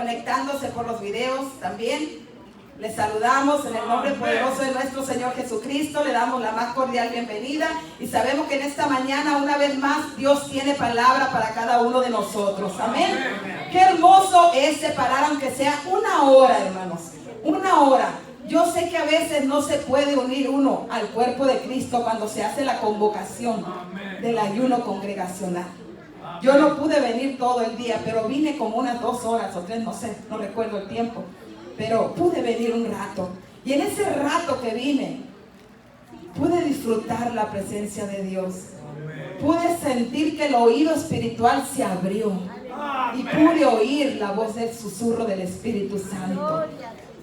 Conectándose por los videos también. Les saludamos en el nombre poderoso de nuestro Señor Jesucristo. Le damos la más cordial bienvenida y sabemos que en esta mañana una vez más Dios tiene palabra para cada uno de nosotros. Amén. Qué hermoso es separar aunque sea una hora, hermanos. Una hora. Yo sé que a veces no se puede unir uno al cuerpo de Cristo cuando se hace la convocación del ayuno congregacional. Yo no pude venir todo el día, pero vine como unas 2 horas o 3, no sé, no recuerdo el tiempo. Pero pude venir un rato. Y en ese rato que vine, pude disfrutar la presencia de Dios. Pude sentir que el oído espiritual se abrió. Y pude oír la voz del susurro del Espíritu Santo.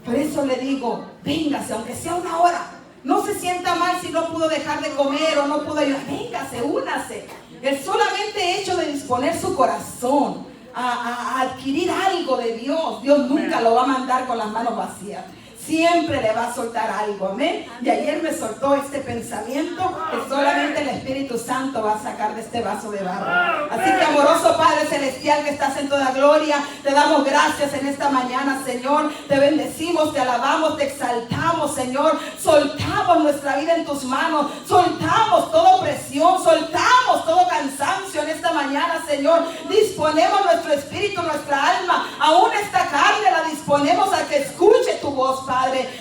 Por eso le digo, véngase, aunque sea una hora. No se sienta mal si no pudo dejar de comer o no pudo ayudar. Véngase, únase. El solamente hecho de disponer su corazón a adquirir algo de Dios, Dios nunca lo va a mandar con las manos vacías. Siempre le va a soltar algo, amén. Y ayer me soltó este pensamiento que solamente el Espíritu Santo va a sacar de este vaso de barro. Así que amoroso Padre Celestial que estás en toda gloria, te damos gracias en esta mañana, Señor. Te bendecimos, te alabamos, te exaltamos, Señor. Soltamos nuestra vida en tus manos. Soltamos toda opresión, soltamos todo cansancio en esta mañana, Señor. Disponemos nuestro espíritu, nuestra alma, aún esta carne la disponemos a que escuche tu voz, Padre.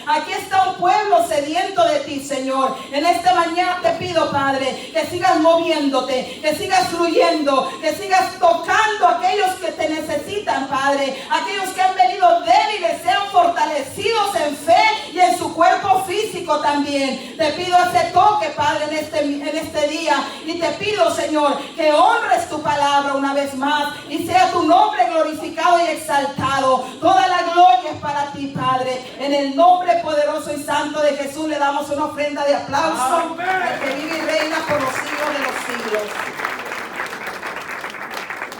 Aquí está un pueblo sediento de ti, Señor. En esta mañana te pido, Padre, que sigas moviéndote, que sigas fluyendo, que sigas tocando a aquellos que te necesitan, Padre. Aquellos que han venido débiles sean fortalecidos en fe y en su cuerpo físico también. Te pido ese toque, Padre, en este día. Y te pido, Señor, que honres tu palabra una vez más y sea tu nombre glorificado y exaltado. Toda la gloria es para ti, Padre. En el nombre poderoso y santo de Jesús le damos una ofrenda de aplauso al que vive y reina por los siglos de los siglos.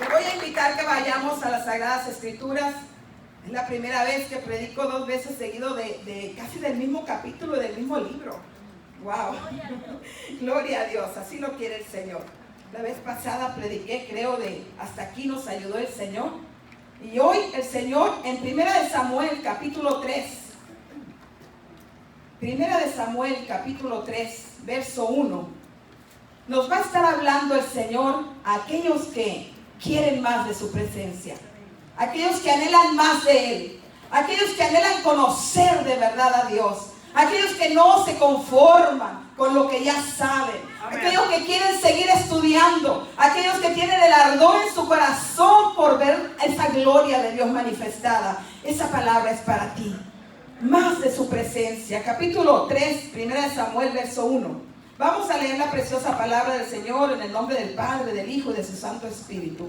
Le voy a invitar que vayamos a las Sagradas Escrituras. Es la primera vez que predico 2 veces seguido de casi del mismo capítulo y del mismo libro. ¡Wow! Gloria a Dios, así lo quiere el Señor. La vez pasada prediqué, creo, de hasta aquí nos ayudó el Señor. Y hoy el Señor en 1 Samuel capítulo 3. 1 Samuel capítulo 3, verso 1. Nos va a estar hablando el Señor a aquellos que quieren más de su presencia. Aquellos que anhelan más de Él. Aquellos que anhelan conocer de verdad a Dios. Aquellos que no se conforman con lo que ya saben. Amén. Aquellos que quieren seguir estudiando. Aquellos que tienen el ardor en su corazón por ver esa gloria de Dios manifestada. Esa palabra es para ti. Más de su presencia. Capítulo 3, 1 Samuel, verso 1. Vamos a leer la preciosa palabra del Señor en el nombre del Padre, del Hijo y de su Santo Espíritu.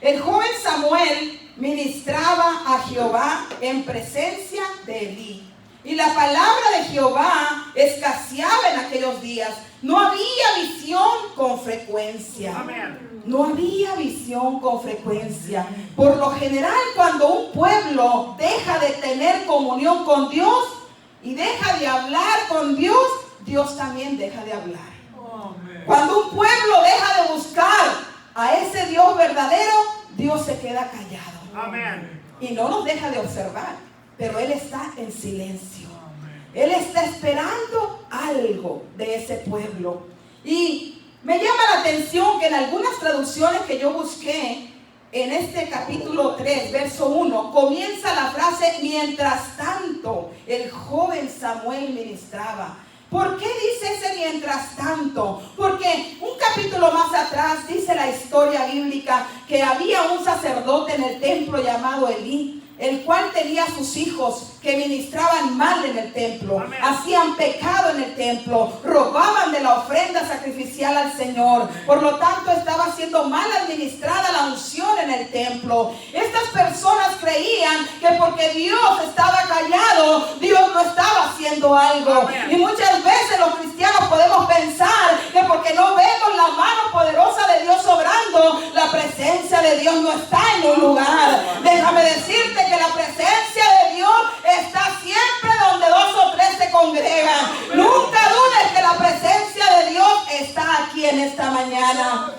El joven Samuel ministraba a Jehová en presencia de Elí. Y la palabra de Jehová escaseaba en aquellos días. No había visión con frecuencia. Amén. No había visión con frecuencia. Por lo general, cuando un pueblo deja de tener comunión con Dios y deja de hablar con Dios, Dios también deja de hablar. Amén. Cuando un pueblo deja de buscar a ese Dios verdadero, Dios se queda callado. Amén. Y no nos deja de observar, pero Él está en silencio. Él está esperando algo de ese pueblo. Y me llama la atención que en algunas traducciones que yo busqué, en este capítulo 3, verso 1, comienza la frase, mientras tanto, el joven Samuel ministraba. ¿Por qué dice ese mientras tanto? Porque un capítulo más atrás dice la historia bíblica que había un sacerdote en el templo llamado Elí, el cual tenía sus hijos que ministraban mal en el templo. Amén. Hacían pecado en el templo, robaban de la ofrenda sacrificial al Señor. Por lo tanto, estaba siendo mal administrada la unción en el templo. Estas personas creían que porque Dios estaba callado, Dios no estaba haciendo algo. Amén. Y muchas veces los cristianos podemos pensar que porque no vemos la mano poderosa de Dios obrando, la presencia de Dios no está en un lugar. Déjame decirte que la presencia de Dios está siempre donde 2 o 3 se congregan. Nunca dudes que la presencia de Dios está aquí en esta mañana.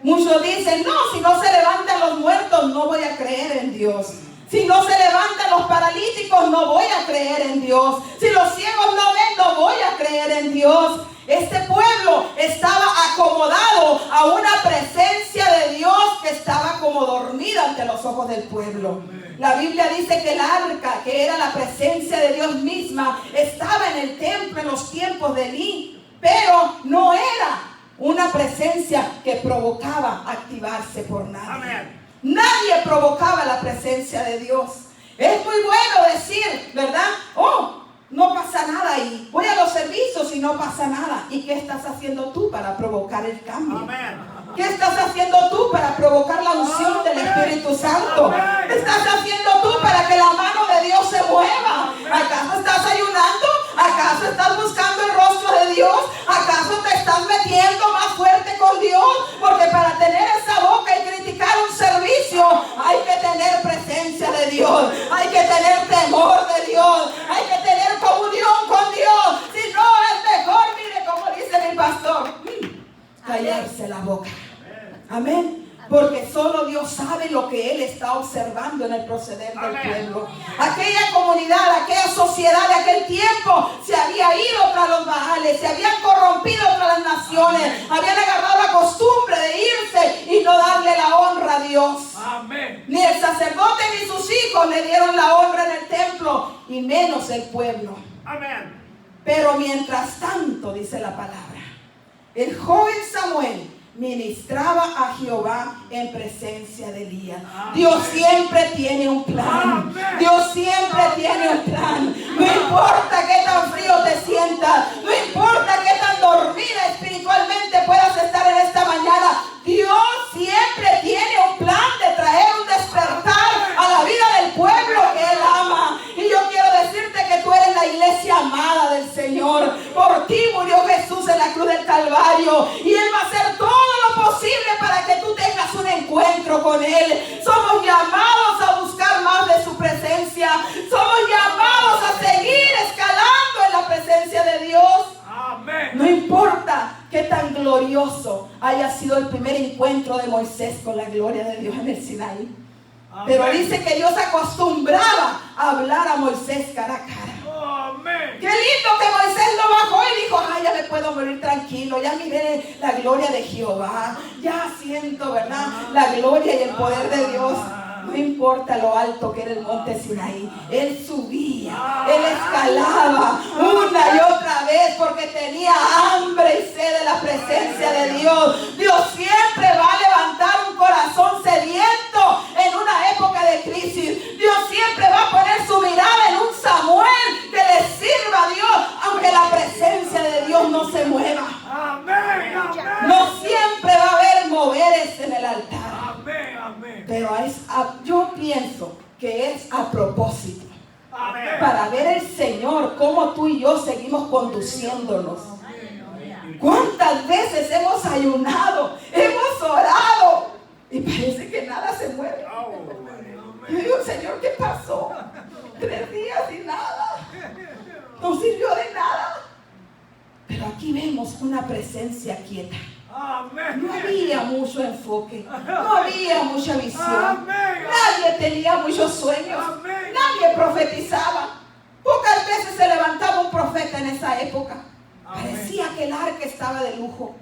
Muchos dicen, no, si no se levantan los muertos, no voy a creer en Dios. Si no se levantan los paralíticos, no voy a creer en Dios. Si los ciegos no ven, no voy a creer en Dios. Este pueblo estaba acomodado a una presencia de Dios que estaba como dormida ante los ojos del pueblo. La Biblia dice que el arca, que era la presencia de Dios misma, estaba en el templo en los tiempos de Elí, pero no era una presencia que provocaba activarse por nadie. Nadie provocaba la presencia de Dios. Es muy bueno decir, ¿verdad? Oh, no pasa nada ahí. Voy a los servicios y no pasa nada. ¿Y qué estás haciendo tú para provocar el cambio? Amén. ¿Qué estás haciendo tú para provocar la unción del Espíritu Santo? ¿Qué estás haciendo tú para que la mano de Dios se mueva? ¿Acaso estás ayunando? ¿Acaso estás buscando el rostro de Dios? ¿Acaso te estás metiendo más fuerte con Dios? Porque para tener esa boca y criticar un servicio hay que tener presencia de Dios, hay que tener temor de Dios, hay que tener comunión con Dios. Si no, es mejor, mire como dice mi pastor, callarse la boca. Amén. Porque solo Dios sabe lo que Él está observando en el proceder del pueblo. Aquella comunidad, aquella sociedad de aquel tiempo se había ido tras los Baales, se habían corrompido tras las naciones, habían agarrado la costumbre de irse y no darle la honra a Dios. Amén. Ni el sacerdote ni sus hijos le dieron la honra en el templo, y menos el pueblo. Amén. Pero mientras tanto, dice la palabra, el joven Samuel ministraba a Jehová en presencia de Elías. Dios siempre tiene un plan. Dios siempre tiene un plan. No importa qué tan frío te sientas, no importa qué tan dormida espiritualmente puedas estar en esta mañana, Dios siempre tiene un plan de traer un despertar a la vida del pueblo que Él ama. Y yo quiero decirte que tú eres la iglesia amada del Señor. Por ti murió Jesús en la cruz del Calvario, y Él va a hacer todo lo posible para que tú tengas un encuentro con Él. Somos llamados a buscar más de su presencia. Somos llamados a seguir escalando en la presencia de Dios. Amén. No importa qué tan glorioso haya sido el primer encuentro de Moisés con la gloria de Dios en el Sinaí. Amén. Pero dice que Dios acostumbraba a hablar a Moisés cara a cara. Amén. Qué lindo que Moisés no bajó y dijo, ay, ya me puedo morir tranquilo, ya miré la gloria de Jehová, ya siento, ¿verdad?, la gloria y el poder de Dios. No importa lo alto que era el monte Sinaí, Él subía, Él escalaba una y otra vez porque tenía hambre y sed de la presencia de Dios. Dios siempre va a levantar un corazón sediento en una época de crisis. Dios siempre va a poner su mirada en un Samuel que le sirva a Dios, aunque la presencia de Dios no se mueva. Amén, amén. No siempre va a haber moveres en el altar. Amén, amén. Pero yo pienso que es a propósito. Amén. Para ver el Señor cómo tú y yo seguimos conduciéndonos. ¿Cuántas veces hemos ayunado, hemos orado y parece que nada se mueve? Yo digo, Señor, ¿qué pasó? 3 días y nada. No sirvió de nada. Pero aquí vemos una presencia quieta. Amén. No había mucho enfoque, no había mucha visión. Amén. Nadie tenía muchos sueños. Amén. Nadie profetizaba. Pocas veces se levantaba un profeta en esa época. Amén. Parecía que el arca estaba de lujo.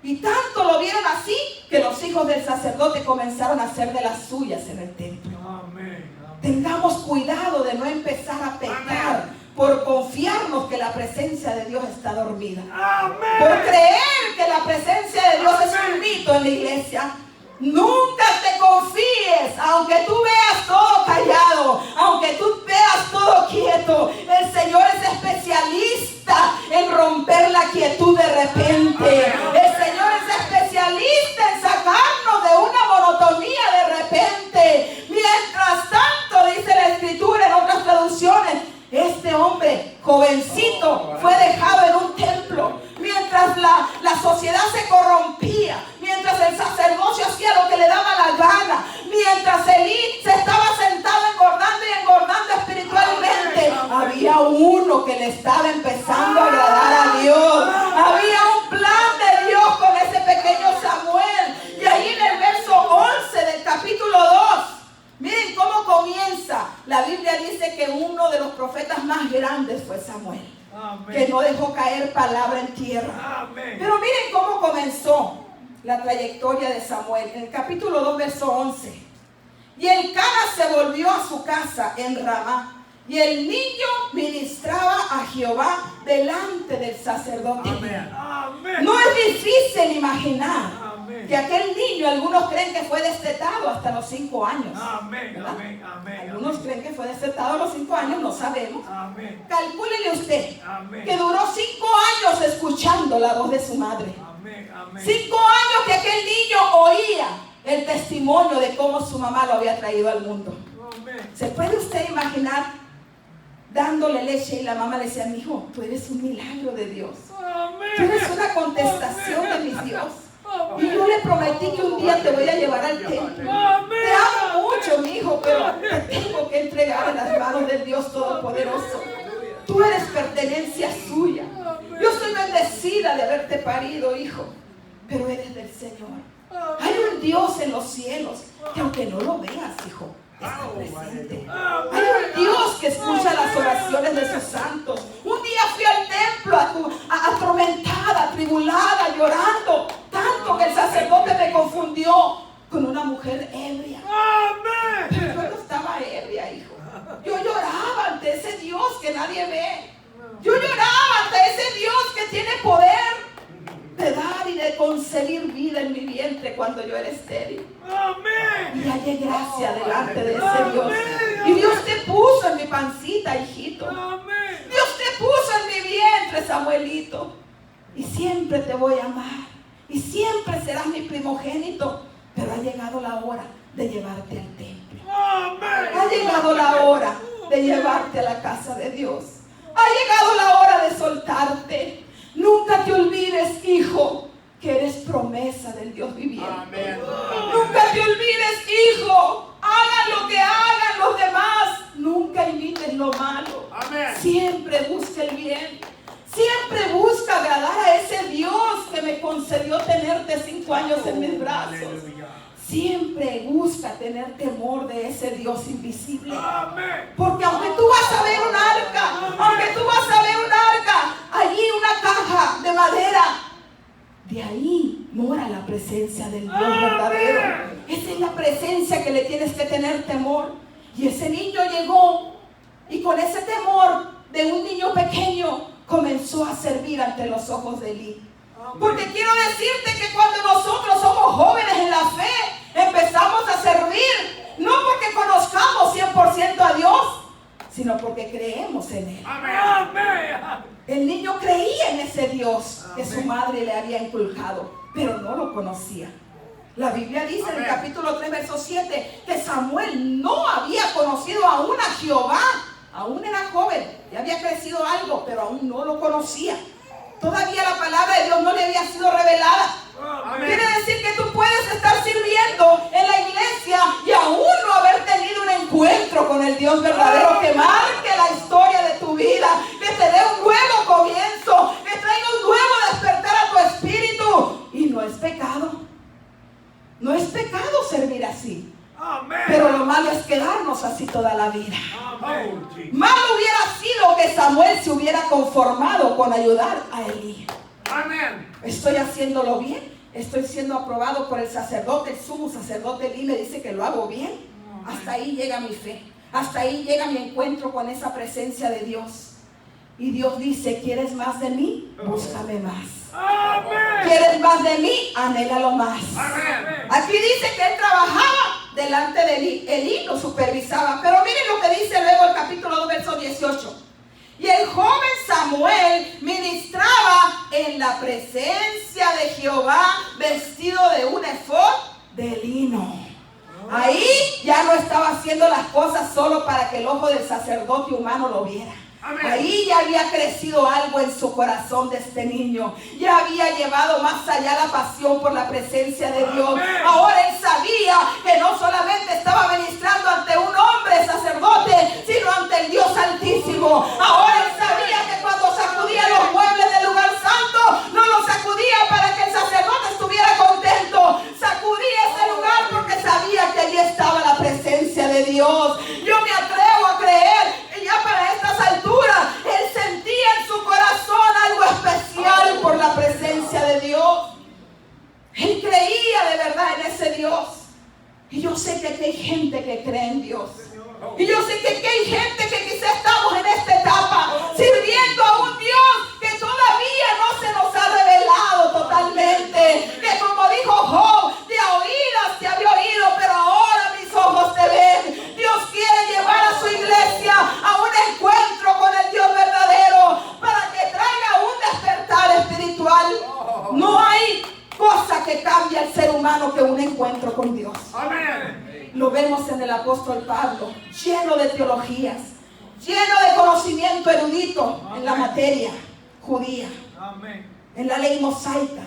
Y tanto lo vieron así que los hijos del sacerdote comenzaron a hacer de las suyas en el templo. Amén. Amén. Tengamos cuidado de no empezar a pecar. Amén. Por confiarnos que la presencia de Dios está dormida. Amén. Por creer que la presencia de Dios es un mito en la iglesia. Nunca te confíes, aunque tú veas todo callado, aunque tú veas todo quieto. El Señor es especialista en romper la quietud de repente. El Señor es especialista en sacarnos de una monotonía de repente. Mientras tanto, dice la Escritura en otras traducciones, este hombre jovencito fue dejado en un templo mientras la sociedad se corrompía, mientras el sacerdocio hacía lo que le daba la gana, mientras Elí se estaba sentado engordando y engordando espiritualmente. Había uno que le estaba empezando a agradar a Dios. Había un plan de Dios con ese pequeño Samuel. Y ahí en el verso 11 del capítulo 2, miren cómo comienza. La Biblia dice que uno de los profetas más grandes fue Samuel. Amén. Que no dejó caer palabra en tierra. Amén. Pero miren cómo comenzó la trayectoria de Samuel. En el capítulo 2, verso 11. Y Elcana se volvió a su casa en Ramá. Y el niño ministraba a Jehová delante del sacerdote. Amén. Amén. No es difícil imaginar Amén. que aquel niño, algunos creen que fue destetado hasta los 5 años. Amén. ¿Verdad? Amén. Amén. Algunos creen que fue destetado a los 5 años, no sabemos. Amén. Calcúlele usted Amén. que duró 5 años escuchando la voz de su madre. Amén. Amén. 5 años que aquel niño oía el testimonio de cómo su mamá lo había traído al mundo. Amén. ¿Se puede usted imaginar dándole leche y la mamá le decía: mi hijo, tú eres un milagro de Dios, Amén. tú eres una contestación de mi Dios, y yo le prometí que un día te voy a llevar al templo? Amén. Te amo mucho, mi hijo, pero te tengo que entregar en las manos del Dios Todopoderoso. Tú eres pertenencia suya. Yo estoy bendecida de haberte parido, hijo, pero eres del Señor. Hay un Dios en los cielos que, aunque no lo veas, hijo, está presente. Hay un Dios que escucha las oraciones de sus santos. Un día fui al templo atormentada, atribulada, llorando, tanto que el sacerdote me confundió con una mujer ebria. Pero yo no estaba ebria, hijo. Yo lloraba ante ese Dios que nadie ve. Yo lloraba ante ese Dios que tiene poder de dar y de concebir vida en mi vientre cuando yo era estéril. Amén. Y hallé gracia delante de ese Dios. Y Dios te puso en mi pancita, hijito. Amén. Dios te puso en mi vientre, Samuelito. Y siempre te voy a amar. Y siempre serás mi primogénito. Pero ha llegado la hora de llevarte al templo. Amén. Ha llegado la hora de llevarte a la casa de Dios. Ha llegado la hora de soltarte. Nunca te olvides, hijo, que eres promesa del Dios viviente. Amén. Nunca te olvides, hijo. Hagan lo que hagan los demás. Nunca imites lo malo. Amén. Siempre busca el bien. Siempre busca agradar a ese Dios que me concedió tenerte 5 años en mis brazos. Aleluya. Siempre busca tener temor de ese Dios invisible. Amén. Porque aunque tú vas a ver un arca, aunque tú vas a ver un arca, allí una caja de madera, de ahí mora la presencia del Dios verdadero. Esa es la presencia que le tienes que tener temor. Y ese niño llegó y con ese temor de un niño pequeño comenzó a servir ante los ojos de Elí. Porque quiero decirte que cuando nosotros somos jóvenes en la fe, empezamos a servir, no porque conozcamos 100% a Dios, sino porque creemos en Él. Amén. El niño creía en ese Dios que su madre le había inculcado, pero no lo conocía. La Biblia dice en el capítulo 3, verso 7, que Samuel no había conocido aún a Jehová. Aún era joven, ya había crecido algo, pero aún no lo conocía. Todavía la palabra de Dios no le había sido revelada. Amén. Quiere decir que tú puedes estar sirviendo en la iglesia y aún no haber tenido un encuentro con el Dios verdadero que marque la historia de tu vida, que te dé un nuevo comienzo, que traiga un nuevo despertar a tu espíritu. Y no es pecado. No es pecado servir así. Amén. Pero lo malo es quedarnos así toda la vida. Amén. Malo hubiera sido que Samuel se hubiera conformado con ayudar a Elí. Amén. ¿Estoy haciéndolo bien? ¿Estoy siendo aprobado por el sacerdote? El sumo sacerdote Elí me dice que lo hago bien. Hasta ahí llega mi fe. Hasta ahí llega mi encuentro con esa presencia de Dios. Y Dios dice: ¿quieres más de mí? Búscame más. Amén. ¿Quieres más de mí? Anhélalo más. Amén. Aquí dice que él trabajaba delante de Elí. Elí lo supervisaba. Pero miren lo que dice luego el capítulo 2, verso 18. Y el joven Samuel ministraba en la presencia de Jehová vestido de un efod de lino. Ahí ya no estaba haciendo las cosas solo para que el ojo del sacerdote humano lo viera. Amén. Ahí ya había crecido algo en su corazón de este niño. Ya había llevado más allá la pasión por la presencia de Dios. Amén. Ahora él sabía que no solamente estaba ministrando ante un hombre sacerdote, sino ante el Dios Altísimo. Ahora él sabía que cuando sacudía los muebles del lugar santo, no los sacudía para que el sacerdote estuviera contento. Sacudía ese lugar porque sabía que allí estaba la presencia de Dios. Yo me atrevo Y yo sé que aquí hay gente que quizá estamos en esta etapa sirviendo a un Dios que todavía no se nos ha revelado totalmente. Que como dijo Job, de oídas te había oído, pero ahora mis ojos te ven. Dios quiere llevar a su iglesia a un encuentro con el Dios verdadero para que traiga un despertar espiritual. No hay cosa que cambie al ser humano que un encuentro con Dios. Amén. Lo vemos en el apóstol Pablo, lleno de teologías, lleno de conocimiento erudito en la materia judía, en la ley mosaica,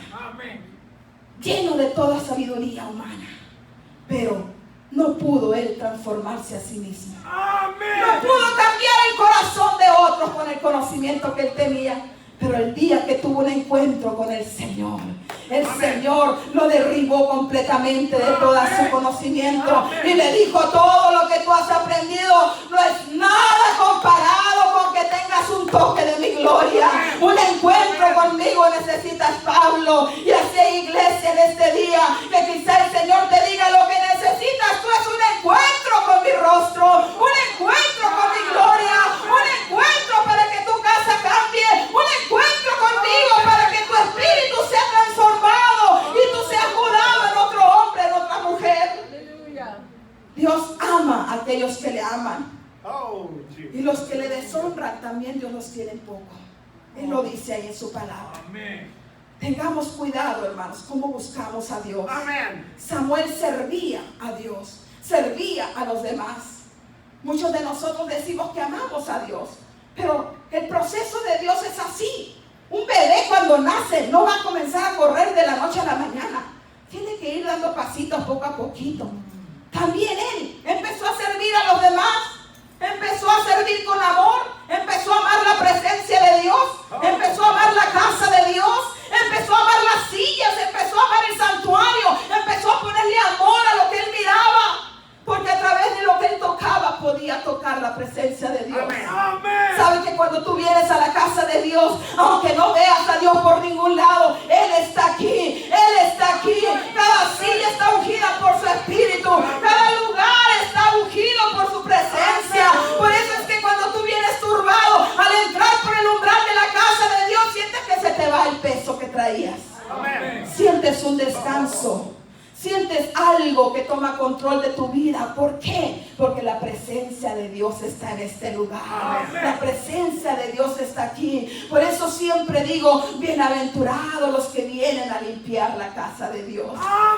lleno de toda sabiduría humana, pero no pudo él transformarse a sí mismo. No pudo cambiar el corazón de otros con el conocimiento que él tenía. Pero el día que tuvo un encuentro con el Señor lo derribó completamente de todo su conocimiento y le dijo: todo lo que tú has aprendido no es nada comparado con que tengas un toque de mi gloria. Un encuentro conmigo necesitas, Pablo. Y así hay iglesia en este día que quizá el Señor te diga: lo que necesitas tú es un encuentro con mi rostro, un encuentro con mi gloria, un encuentro para que tu casa cambie, un encuentro conmigo para que tu espíritu sea transformado y tú seas mudado en otro hombre, en otra mujer. Dios ama a aquellos que le aman. Y los que le deshonran también Dios los tiene poco. Él lo dice ahí en su palabra. Tengamos cuidado, hermanos, cómo buscamos a Dios. Samuel servía a Dios, servía a los demás. Muchos de nosotros decimos que amamos a Dios, pero el proceso de Dios es así. Un bebé cuando nace no va a comenzar a correr de la noche a la mañana. Tiene que ir dando pasitos poco a poquito. También él empezó a servir a los demás. Empezó a servir con amor. Empezó a amar la presencia de Dios. Empezó a amar la casa de Dios. Empezó a amar las sillas. Empezó a amar el santuario. Empezó a ponerle amor a lo que él miraba. Porque a través de lo que él tocaba podía tocar la presencia de Dios. ¿Sabes que cuando tú vienes a la casa de Dios, aunque no veas a Dios por ningún lado, Él está aquí, Él está aquí? Cada silla está ungida por su espíritu, cada lugar está ungido por su presencia. Por eso es que cuando tú vienes turbado, al entrar por el umbral de la casa de Dios, sientes que se te va el peso que traías. Sientes un descanso. Sientes algo que toma control de tu vida. ¿Por qué? Porque la presencia de Dios está en este lugar. La presencia de Dios está aquí. Por eso siempre digo: bienaventurados los que vienen a limpiar la casa de Dios.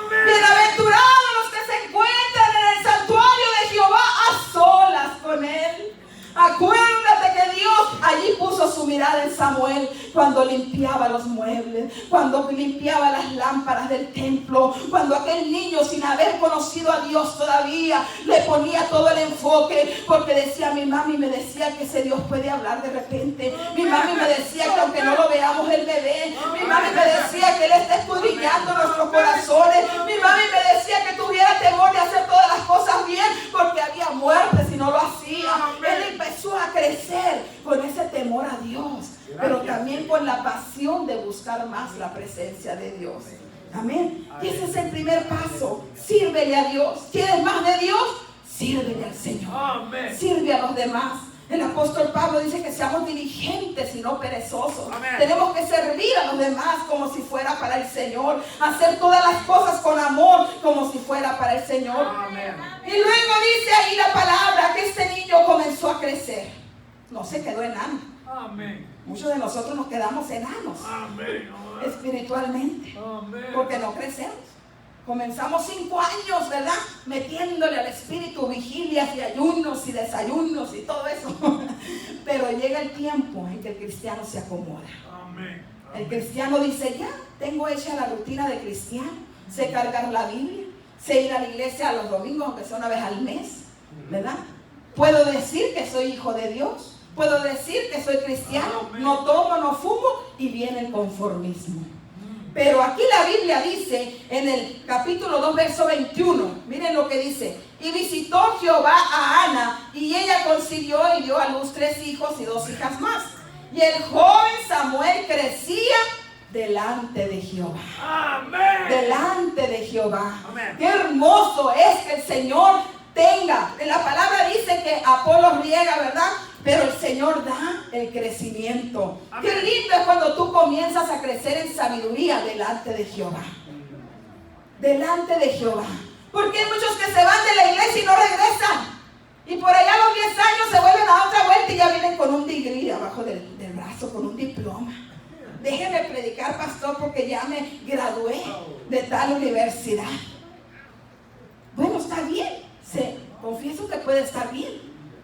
Bienaventurados los que se encuentran en el santuario de Jehová a solas con Él. Acuérdate que Dios allí puso su mirada en Samuel cuando limpiaba los muebles, cuando limpiaba las lámparas del templo, cuando aquel niño, sin haber conocido a Dios todavía, le ponía todo el enfoque, porque decía: mi mami me decía que ese Dios puede hablar de repente, mi mami me decía que aunque no lo veamos Él me ve, mi mami me decía que Él está escudriñando nuestros corazones, mi mami me decía que tuviera temor de hacer todas las cosas bien, porque había muerte si no lo hacía. Él empezó a crecer con ese temor a Dios, pero también con la pasión de buscar más la presencia de Dios. Amén. Y ese es el primer paso. Sírvele a Dios. ¿Quieres más de Dios? Sírvele al Señor. Sirve a los demás. El apóstol Pablo dice que seamos diligentes y no perezosos. Tenemos que servir a los demás como si fuera para el Señor. Hacer todas las cosas con amor como si fuera para el Señor. Y luego dice ahí la palabra que este niño comenzó a crecer. No se quedó enano. Muchos de nosotros nos quedamos enanos espiritualmente porque no crecemos. Comenzamos 5 años, ¿verdad? Metiéndole al espíritu vigilias y ayunos y desayunos y todo eso. Pero llega el tiempo en que el cristiano se acomoda. El cristiano dice: ya tengo hecha la rutina de cristiano. Sé cargar la Biblia, sé ir a la iglesia a los domingos, aunque sea una vez al mes, ¿verdad? Puedo decir que soy hijo de Dios. Puedo decir que soy cristiano. No tomo, no fumo, y viene el conformismo. Pero aquí la Biblia dice en el capítulo 2, verso 21, miren lo que dice: y visitó Jehová a Ana, y ella concibió y dio a luz 3 hijos y 2 hijas más. Y el joven Samuel crecía delante de Jehová. Delante de Jehová. Qué hermoso es que el Señor tenga. En la palabra dice que Apolos riega, ¿verdad? Pero el Señor da el crecimiento. Amén. Qué lindo es cuando tú comienzas a crecer en sabiduría delante de Jehová. Delante de Jehová. Porque hay muchos que se van de la iglesia y no regresan. Y por allá a los 10 años se vuelven a dar otra vuelta y ya vienen con un degree abajo del brazo, con un diploma. Déjeme predicar, pastor, porque ya me gradué de tal universidad. Bueno, está bien. Confieso que puede estar bien.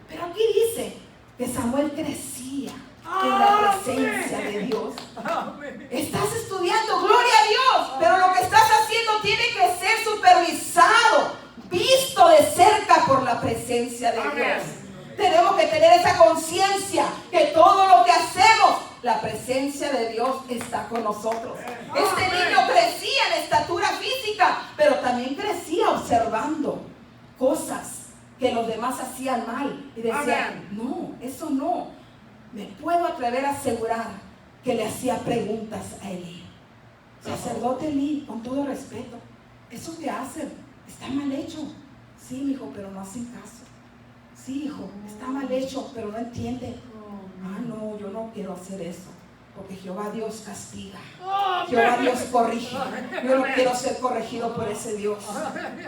Pero aquí dice que Samuel crecía en la presencia de Dios. Estás estudiando, gloria a Dios, pero lo que estás haciendo tiene que ser supervisado, visto de cerca por la presencia de Dios. Tenemos que tener esa conciencia que todo lo que hacemos, la presencia de Dios está con nosotros. Este niño crecía en estatura física, pero también crecía observando cosas que los demás hacían mal y decían, no, eso no. Me puedo atrever a asegurar que le hacía preguntas a Elí. Sacerdote Elí, con todo respeto, eso que hacen está mal hecho. Sí, hijo, pero no hacen caso. Sí, hijo, está mal hecho, pero no entiende. No, yo no quiero hacer eso, porque Jehová Dios castiga. Jehová Dios corrige. Yo no quiero ser corregido por ese Dios.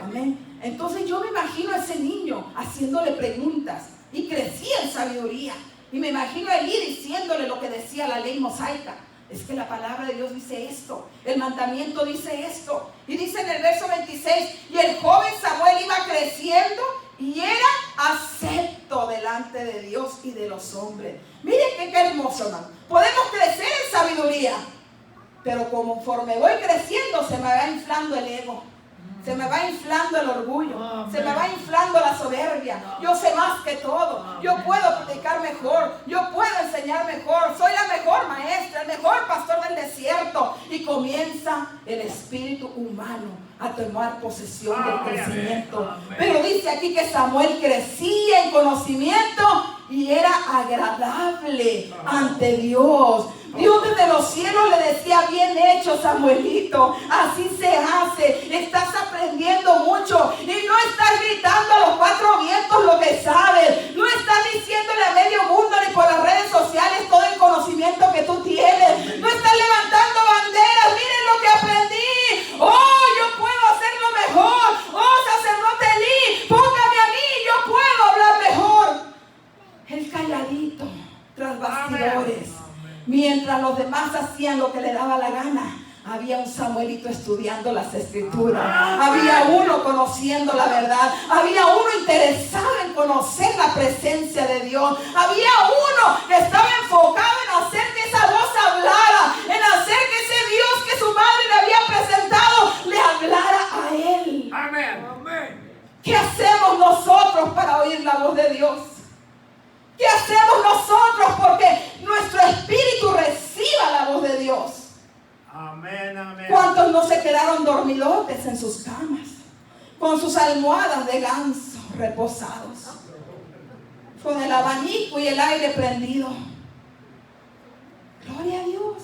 Amén. Entonces yo me imagino a ese niño haciéndole preguntas y crecía en sabiduría. Y me imagino a Elí diciéndole lo que decía la ley mosaica. Es que la palabra de Dios dice esto, el mandamiento dice esto. Y dice en el verso 26, y el joven Samuel iba creciendo y era acepto delante de Dios y de los hombres. Miren qué hermoso, hermano. Podemos crecer en sabiduría, pero conforme voy creciendo se me va inflando el ego. Se me va inflando el orgullo. Se me va inflando la soberbia. Yo sé más que todo. Yo puedo predicar mejor. Yo puedo enseñar mejor. Soy la mejor maestra, el mejor pastor del desierto. Y comienza el espíritu humano a tomar posesión del crecimiento. Pero dice aquí que Samuel crecía en conocimiento y era agradable ante Dios. Dios desde los cielos le decía, bien hecho, Samuelito, así se hace, estás aprendiendo mucho y no estás gritando a los cuatro vientos lo que sabes, no estás diciéndole a medio mundo ni por las redes sociales todo el conocimiento que tú tienes, no estás levantando banderas, miren lo que aprendí, yo puedo hacerlo mejor, sacerdote Elí, póngame a mí, yo puedo hablar mejor. El calladito, tras bastidores. Mientras los demás hacían lo que le daba la gana, había un Samuelito estudiando las escrituras. Había uno conociendo la verdad. Había uno interesado en conocer la presencia de Dios. Había uno que estaba enfocado en hacer que esa voz hablara, en hacer que ese Dios que su madre le había presentado le hablara a él. Amén. ¿Qué hacemos nosotros para oír la voz de Dios? ¿Qué hacemos nosotros porque nuestro espíritu reciba la voz de Dios? Amén. ¿Cuántos no se quedaron dormidotes en sus camas, con sus almohadas de ganso reposados, con el abanico y el aire prendido? Gloria a Dios.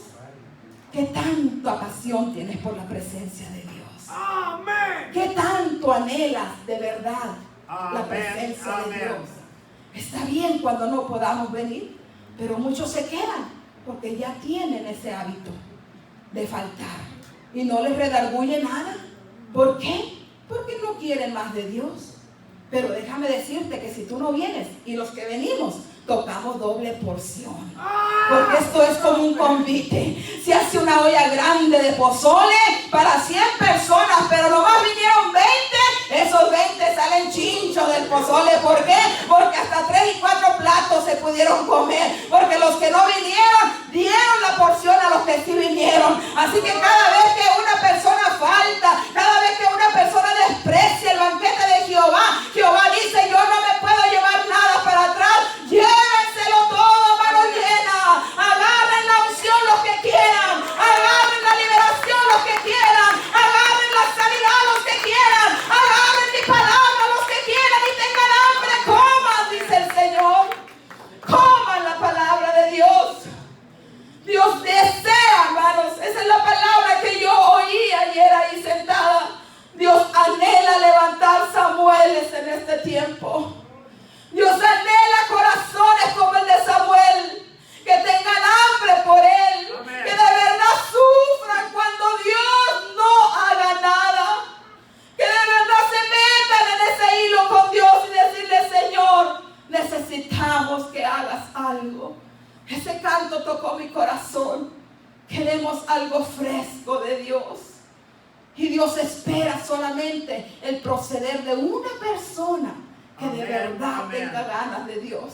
¿Qué tanta pasión tienes por la presencia de Dios? Amén. ¿Qué tanto anhelas de verdad la presencia de Dios? Está bien cuando no podamos venir, pero muchos se quedan porque ya tienen ese hábito de faltar y no les redarguye nada. ¿Por qué? Porque no quieren más de Dios. Pero déjame decirte que si tú no vienes y los que venimos tocamos doble porción, porque esto es como un convite. Se hace una olla grande de pozole para 100 personas, pero nomás vinieron 20. Esos 20 salen chinchos del pozole. ¿Por qué? Porque hasta 3 y 4 platos se pudieron comer, porque los que no vinieron dieron la porción a los que sí vinieron. Así que cada vez que una persona falta, cada vez que una persona desprecia el banquete de Jehová, Jehová dice, yo no me puedo llevar nada para atrás. Llévenselo todo, mano llena. Agarren la unción los que quieran, agarren la liberación los que quieran, agarren la sanidad los que quieran, agarren mi palabra los que quieran y tengan hambre, coman, dice el Señor. Coman la palabra de Dios. Dios desea, hermanos, esa es la palabra que yo oí ayer ahí sentada. necesitamos que hagas algo. Ese canto tocó mi corazón. Queremos algo fresco de Dios. Y Dios espera solamente el proceder de una persona que de verdad tenga ganas de Dios.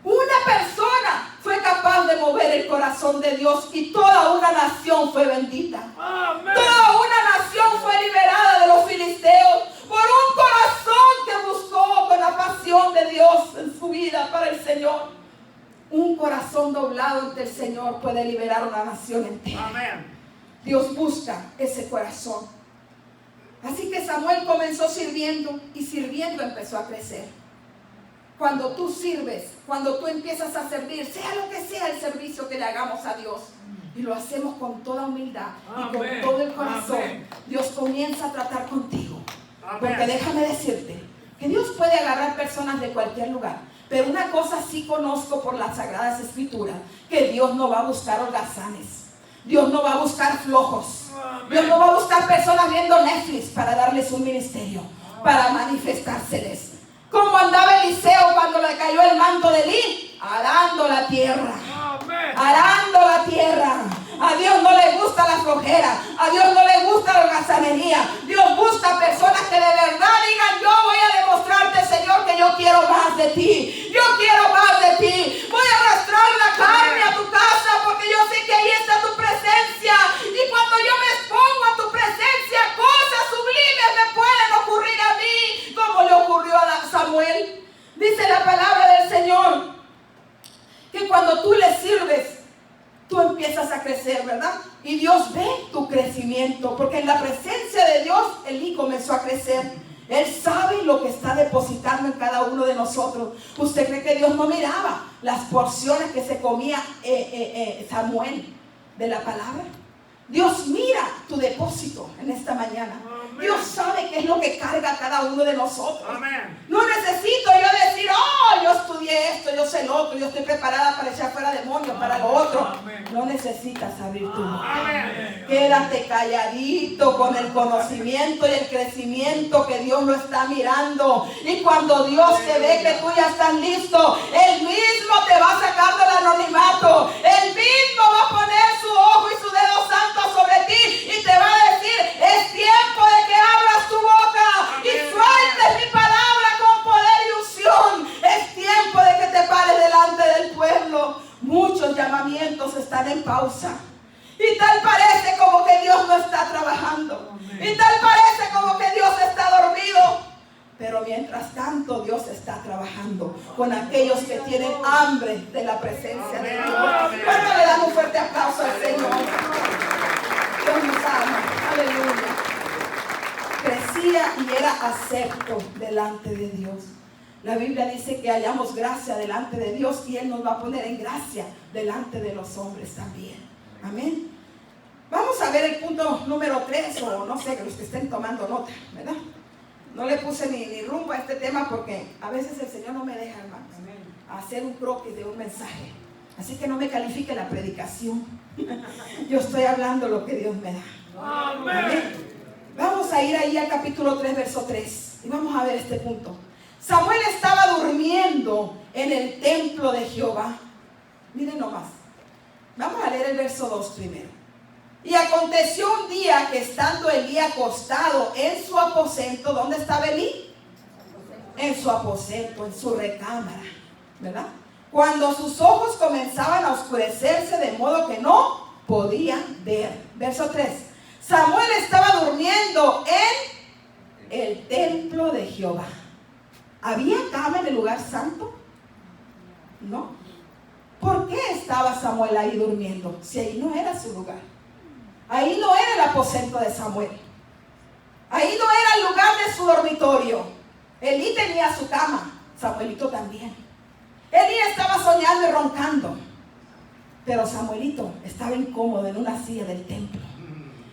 Una persona fue capaz de mover el corazón de Dios y toda una nación fue bendita. Amén. Toda una nación fue liberada de los filisteos por un corazón que buscó con la pasión de Dios en su vida para el Señor. Un corazón doblado ante el Señor puede liberar una nación entera. Amén. Dios busca ese corazón. Así que Samuel comenzó sirviendo y sirviendo empezó a crecer. Cuando tú sirves, cuando tú empiezas a servir, sea lo que sea el servicio que le hagamos a Dios, y lo hacemos con toda humildad y con todo el corazón, Amén. Dios comienza a tratar contigo. Amén. Porque déjame decirte que Dios puede agarrar personas de cualquier lugar, pero una cosa sí conozco por las Sagradas Escrituras, que Dios no va a buscar holgazanes. Dios no va a buscar flojos. Amén. Dios no va a buscar personas viendo Netflix para darles un ministerio, para manifestárseles. Como andaba Eliseo cuando le cayó el manto de Elí, arando la tierra. Amén. Arando la tierra. A Dios no le gusta la flojera. A Dios no le gusta la holgazanería. Dios busca personas que de verdad digan: yo voy a demostrarte, Señor, que yo quiero más de ti. Yo quiero más de ti. Voy a arrastrar la carne a tu casa porque yo sé que ahí está tu presencia. Y cuando yo me expongo a tu presencia, cosas sublimes me pueden ocurrir a mí, como le ocurrió a Samuel. Dice la palabra del Señor que cuando tú le sirves, tú empiezas a crecer, ¿verdad? Y Dios ve tu crecimiento, porque en la presencia de Dios, Elí comenzó a crecer. Él sabe lo que está depositando en cada uno de nosotros. ¿Usted cree que Dios no miraba las porciones que se comía Samuel de la palabra? Dios mira tu depósito en esta mañana. Amén. Dios sabe qué es lo que carga cada uno de nosotros. Amén. No necesito yo decir: oh, yo estudié esto, yo sé lo otro, yo estoy preparada para echar fuera demonios, para lo otro. Amén. No necesitas abrir tu boca. Amén. Quédate calladito con el conocimiento y el crecimiento que Dios lo está mirando. Y cuando Dios te ve que tú ya estás listo, Él mismo te va a sacar del anonimato. Él mismo va a poner su ojo y su dedo santo sobre ti y te va a decir: es tiempo de que abras tu boca y sueltes mi palabra con poder y unción. Es tiempo de que te pares delante del pueblo. Muchos llamamientos están en pausa. Y tal parece como que Dios no está trabajando. Y tal parece como que Dios está dormido. Pero mientras tanto Dios está trabajando con aquellos que tienen hambre de la presencia de Dios. ¿Cuánto le dan un fuerte aplauso al Señor? Dios nos ama. Aleluya. Crecía y era acepto delante de Dios. La Biblia dice que hallamos gracia delante de Dios y Él nos va a poner en gracia delante de los hombres también. Amén. Vamos a ver el punto número 3, o no sé, los que estén tomando nota, ¿verdad? No le puse ni rumbo a este tema porque a veces el Señor no me deja, hermanos, hacer un croquis de un mensaje. Así que no me califique la predicación. Yo estoy hablando lo que Dios me da. Amén. Vamos a ir ahí al capítulo 3, verso 3. Y vamos a ver este punto. Samuel estaba durmiendo en el templo de Jehová. Miren nomás. Vamos a leer el verso 2 primero. Y aconteció un día que estando Elí acostado en su aposento, ¿dónde estaba Elí? En su aposento, en su recámara, ¿verdad? Cuando sus ojos comenzaban a oscurecerse de modo que no podía ver. Verso 3. Samuel estaba durmiendo en el templo de Jehová. ¿Había cama en el lugar santo? No. ¿Por qué estaba Samuel ahí durmiendo? Si ahí no era su lugar. Ahí no era el aposento de Samuel. Ahí no era el lugar de su dormitorio. Elí tenía su cama, Samuelito también. Elí estaba soñando y roncando. Pero Samuelito estaba incómodo en una silla del templo.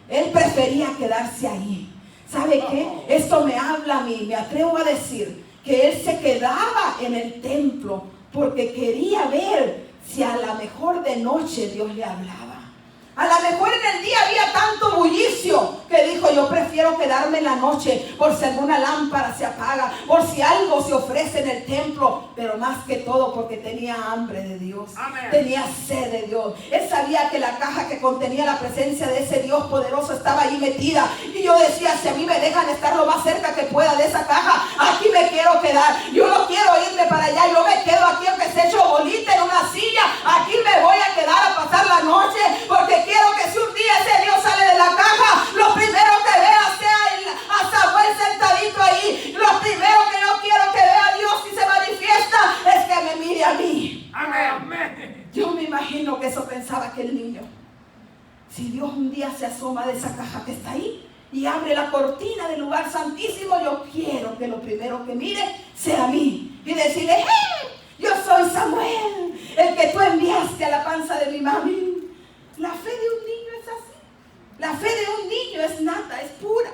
Él prefería quedarse ahí. ¿Sabe qué? Esto me habla a mí, me atrevo a decir que él se quedaba en el templo porque quería ver si a lo mejor de noche Dios le hablaba. A lo mejor en el día había tanto bullicio que dijo, yo prefiero quedarme en la noche por si alguna lámpara se apaga, por si algo se ofrece en el templo, pero más que todo porque tenía hambre de Dios. Amén. Tenía sed de Dios. Él sabía que la caja que contenía la presencia de ese Dios poderoso estaba ahí metida. Y yo decía, si a mí me dejan estar lo más cerca que pueda de esa caja, aquí me quiero quedar. Yo no quiero irme para allá, yo me quedo aquí aunque se eche bolita en una silla. Aquí me voy a quedar a pasar la noche, porque quiero que si un día ese Dios sale de la caja, lo primero que vea sea a Samuel sentadito ahí. Lo primero que yo quiero que vea a Dios si se manifiesta es que me mire a mí. Amén. Yo me imagino que eso pensaba aquel niño. Si Dios un día se asoma de esa caja que está ahí y abre la cortina del lugar santísimo, yo quiero que lo primero que mire sea a mí y decirle, ¡hey! Yo soy Samuel, el que tú enviaste a la panza de mi mami. La fe de un niño es así. La fe de un niño es nata, es pura.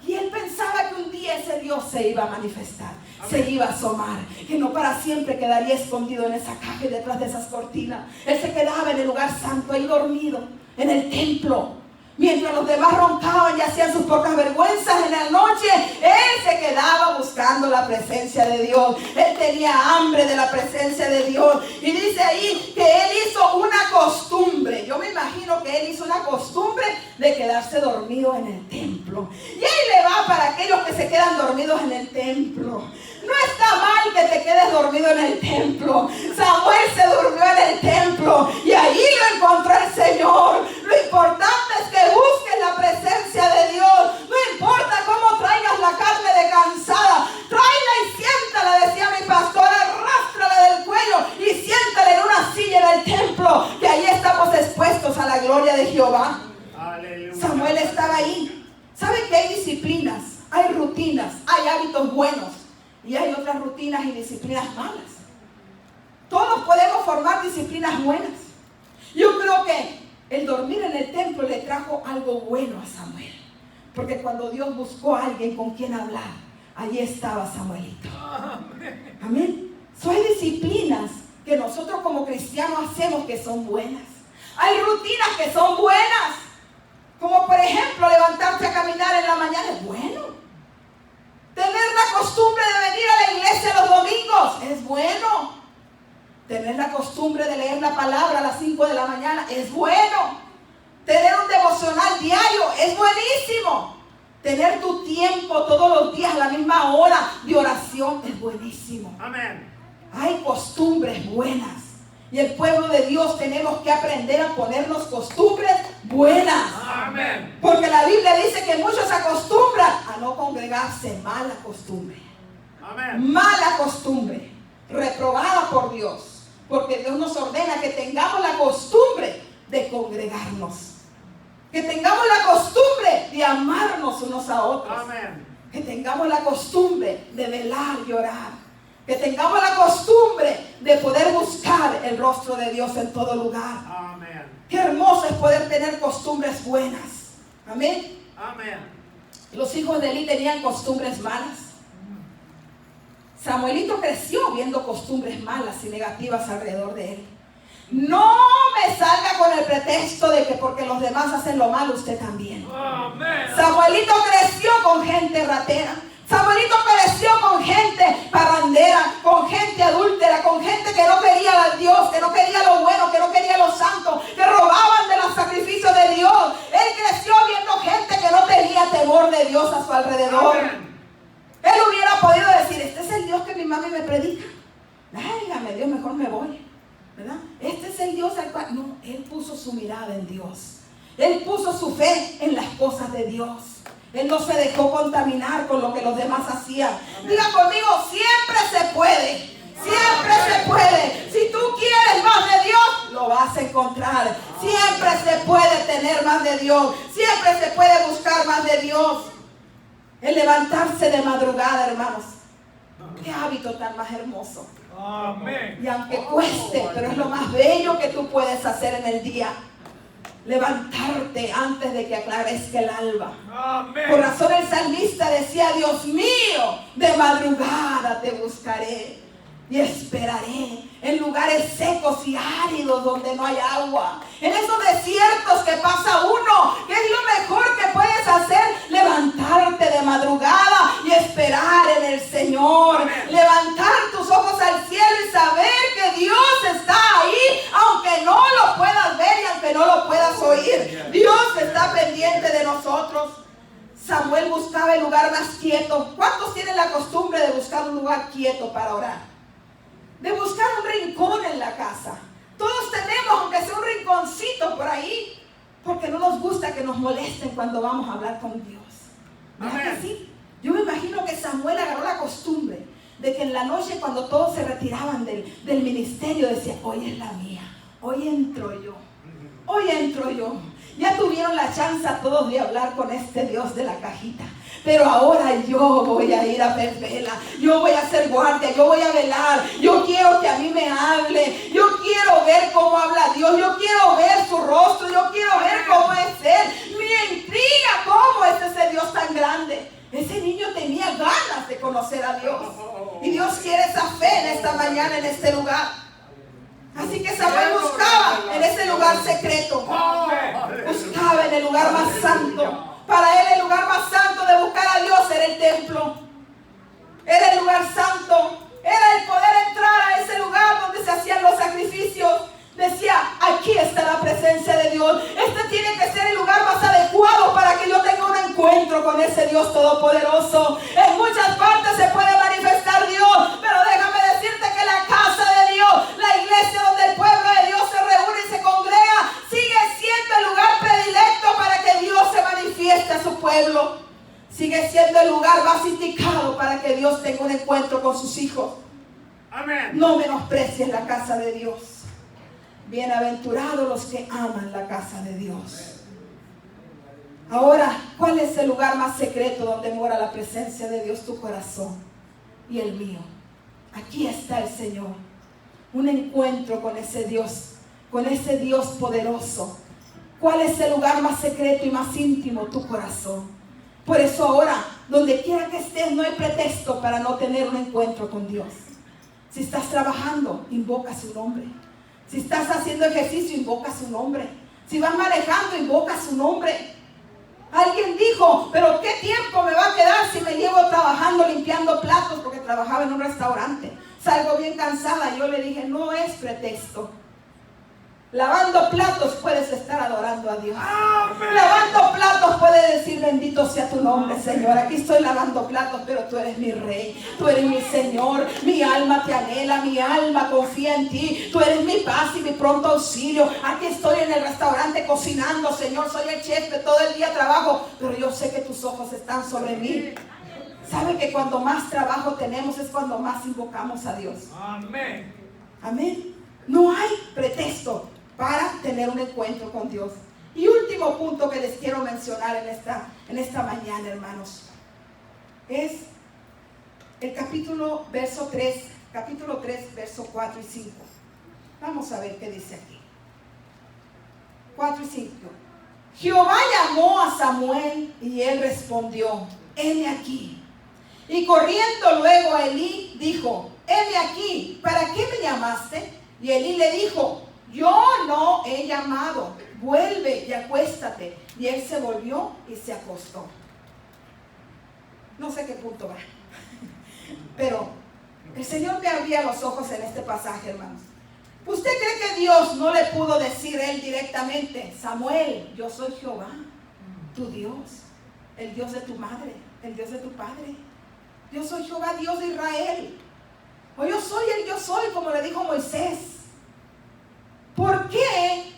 Y él pensaba que un día ese Dios se iba a manifestar. Amén. Se iba a asomar, que no para siempre quedaría escondido en esa caja y detrás de esas cortinas. Él se quedaba en el lugar santo, ahí dormido, en el templo. Mientras los demás roncaban y hacían sus pocas vergüenzas en la noche, él se quedaba buscando la presencia de Dios. Él tenía hambre de la presencia de Dios. Y dice ahí que él hizo una costumbre. Yo me imagino que él hizo una costumbre de quedarse dormido en el templo. Y ahí le va para aquellos que se quedan dormidos en el templo. No está mal que te quedes dormido en el templo. Samuel se durmió en el templo y ahí lo encontró el Señor. Lo importante es que busques la presencia de Dios. No importa cómo traigas la carne de cansada, tráela y siéntala, decía mi pastor, arrástrala del cuello y siéntala en una silla en el templo, que ahí estamos expuestos a la gloria de Jehová. Aleluya. Samuel estaba ahí. ¿Sabe que hay disciplinas, hay rutinas, hay hábitos buenos? Y hay otras rutinas y disciplinas malas. Todos podemos formar disciplinas buenas. Yo creo que el dormir en el templo le trajo algo bueno a Samuel. Porque cuando Dios buscó a alguien con quien hablar, allí estaba Samuelito. Amén. So, hay disciplinas que nosotros como cristianos hacemos que son buenas. Hay rutinas que son buenas. Como por ejemplo levantarse a caminar en la mañana es bueno. Tener la costumbre de venir a la iglesia los domingos es bueno. Tener la costumbre de leer la palabra a las 5 de la mañana es bueno. Tener un devocional diario es buenísimo. Tener tu tiempo todos los días a la misma hora de oración es buenísimo. Amén. Hay costumbres buenas. Y el pueblo de Dios tenemos que aprender a ponernos costumbres buenas. Amén. Porque la Biblia dice que muchos se acostumbran a no congregarse. Mala costumbre. Amén. Mala costumbre. Reprobada por Dios. Porque Dios nos ordena que tengamos la costumbre de congregarnos. Que tengamos la costumbre de amarnos unos a otros. Amén. Que tengamos la costumbre de velar y orar. Que tengamos la costumbre de poder buscar el rostro de Dios en todo lugar. Amén. Qué hermoso es poder tener costumbres buenas. Amén. Amén. Los hijos de Eli tenían costumbres malas. Samuelito creció viendo costumbres malas y negativas alrededor de él. No me salga con el pretexto de que porque los demás hacen lo malo, usted también. Amén. Samuelito creció con gente ratera. Samuelito creció con gente parrandera, con gente adúltera, con gente que no quería al Dios, que no quería lo bueno, que no quería lo santo, que robaban de los sacrificios de Dios. Él creció viendo gente que no tenía temor de Dios a su alrededor. Amén. Él hubiera podido decir, este es el Dios que mi mami me predica. Válgame Dios, mejor me voy. ¿Verdad? Este es el Dios al cual... No, él puso su mirada en Dios. Él puso su fe en las cosas de Dios. Él no se dejó contaminar con lo que los demás hacían. Amén. Diga conmigo, siempre se puede. Siempre se puede. Si tú quieres más de Dios, lo vas a encontrar. Siempre se puede tener más de Dios. Siempre se puede buscar más de Dios. El levantarse de madrugada, hermanos. Qué hábito tan más hermoso. Amén. Y aunque cueste, pero es lo más bello que tú puedes hacer en el día. Levantarte antes de que aclarezca el alba. Amén. Por razón el salmista decía, Dios mío, de madrugada te buscaré. y esperaré en lugares secos y áridos donde no hay agua. En esos desiertos que pasa uno, ¿qué es lo mejor que puedes hacer? Levantarte de madrugada y esperar en el Señor. Amén. Levantar tus ojos al cielo y saber que Dios está ahí, aunque no lo puedas ver y aunque no lo puedas oír. Dios está pendiente de nosotros. Samuel buscaba el lugar más quieto. ¿Cuántos tienen la costumbre de buscar un lugar quieto para orar? De buscar un rincón en la casa. Todos tenemos, aunque sea un rinconcito por ahí, porque no nos gusta que nos molesten cuando vamos a hablar con Dios. ¿Verdad que sí? Yo me imagino que Samuel agarró la costumbre de que en la noche, cuando todos se retiraban del ministerio, decía: hoy es la mía, hoy entro yo, hoy entro yo. Ya tuvieron la chance todos de hablar con este Dios de la cajita, pero ahora yo voy a ir a ver vela, yo voy a hacer guardia, yo voy a velar, yo quiero que a mí me hable, yo quiero ver cómo habla Dios, yo quiero ver su rostro, yo quiero ver cómo es Él. Me intriga cómo es ese Dios tan grande. Ese niño tenía ganas de conocer a Dios, y Dios quiere esa fe en esta mañana, en este lugar. Así que Samuel buscaba en ese lugar secreto, buscaba en el lugar más santo. Para él el lugar más santo de buscar a Dios era el templo, era el lugar santo, era el poder entrar a ese lugar donde se hacían los sacrificios. Decía: aquí está la presencia de Dios, este tiene que ser el lugar más adecuado para que yo tenga un encuentro con ese Dios todopoderoso. En muchas partes se puede manifestar Dios, pero déjame decirte que la casa de Dios, la iglesia donde el pueblo de Dios se reúne y se congrega, sigue siendo el lugar predilecto para que Dios se manifieste a su pueblo. Sigue siendo el lugar más indicado para que Dios tenga un encuentro con sus hijos. Amén. No menosprecies la casa de Dios. Bienaventurados los que aman la casa de Dios. Ahora, ¿cuál es el lugar más secreto donde mora la presencia de Dios? Tu corazón y el mío. Aquí está el Señor. Un encuentro con ese Dios poderoso. ¿Cuál es el lugar más secreto y más íntimo? Tu corazón. Por eso ahora, donde quiera que estés, no hay pretexto para no tener un encuentro con Dios. Si estás trabajando, invoca su nombre. Si estás haciendo ejercicio, invoca su nombre. Si vas manejando, invoca su nombre. Alguien dijo: pero ¿qué tiempo me va a quedar si me llevo trabajando, limpiando platos? Porque trabajaba en un restaurante. Salgo bien cansada. Yo le dije: no es pretexto. Lavando platos puedes estar adorando a Dios. ¡Amén! Lavando platos puedes decir: bendito sea tu nombre, Señor. Aquí estoy lavando platos, pero tú eres mi Rey, tú eres mi Señor. Mi alma te anhela, mi alma confía en ti. Tú eres mi paz y mi pronto auxilio. Aquí estoy en el restaurante cocinando, Señor. Soy el chef, que todo el día trabajo, pero yo sé que tus ojos están sobre mí. ¿Sabe que cuando más trabajo tenemos es cuando más invocamos a Dios? Amén. Amén. No hay pretexto para tener un encuentro con Dios. Y último punto que les quiero mencionar en esta mañana, hermanos, es el capítulo 3, verso 4 y 5. Vamos a ver qué dice aquí. 4 y 5. Jehová llamó a Samuel y él respondió: heme aquí. Y corriendo luego a Elí, dijo: heme aquí, ¿para qué me llamaste? Y Elí le dijo: yo no he llamado, vuelve y acuéstate. Y él se volvió y se acostó. No sé qué punto va, pero el Señor me abría los ojos en este pasaje, hermanos. ¿Usted cree que Dios no le pudo decir él directamente: Samuel, yo soy Jehová, tu Dios, el Dios de tu madre, el Dios de tu padre? Yo soy Jehová, Dios de Israel. O yo soy el yo soy, como le dijo Moisés. ¿Por qué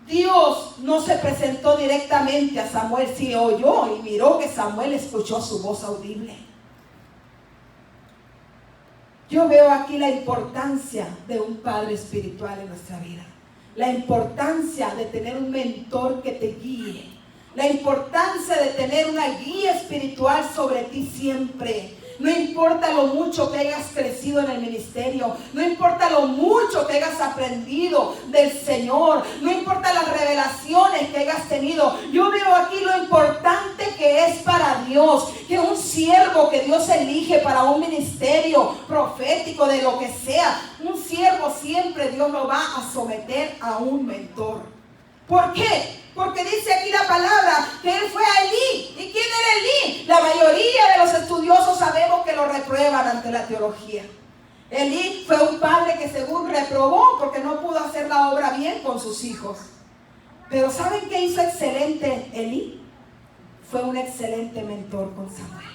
Dios no se presentó directamente a Samuel si oyó y miró que Samuel escuchó su voz audible? Yo veo aquí la importancia de un padre espiritual en nuestra vida. La importancia de tener un mentor que te guíe. La importancia de tener una guía espiritual sobre ti siempre. No importa lo mucho que hayas crecido en el ministerio, no importa lo mucho que hayas aprendido del Señor, no importa las revelaciones que hayas tenido. Yo veo aquí lo importante que es para Dios, que un siervo que Dios elige para un ministerio profético, de lo que sea, un siervo siempre Dios lo va a someter a un mentor. ¿Por qué? Porque dice aquí la palabra que él fue a Elí. ¿Y quién era Elí? La mayoría de los estudiosos sabemos que lo reprueban ante la teología. Elí fue un padre que según reprobó porque no pudo hacer la obra bien con sus hijos. Pero ¿saben qué hizo excelente Elí? Fue un excelente mentor con Samuel.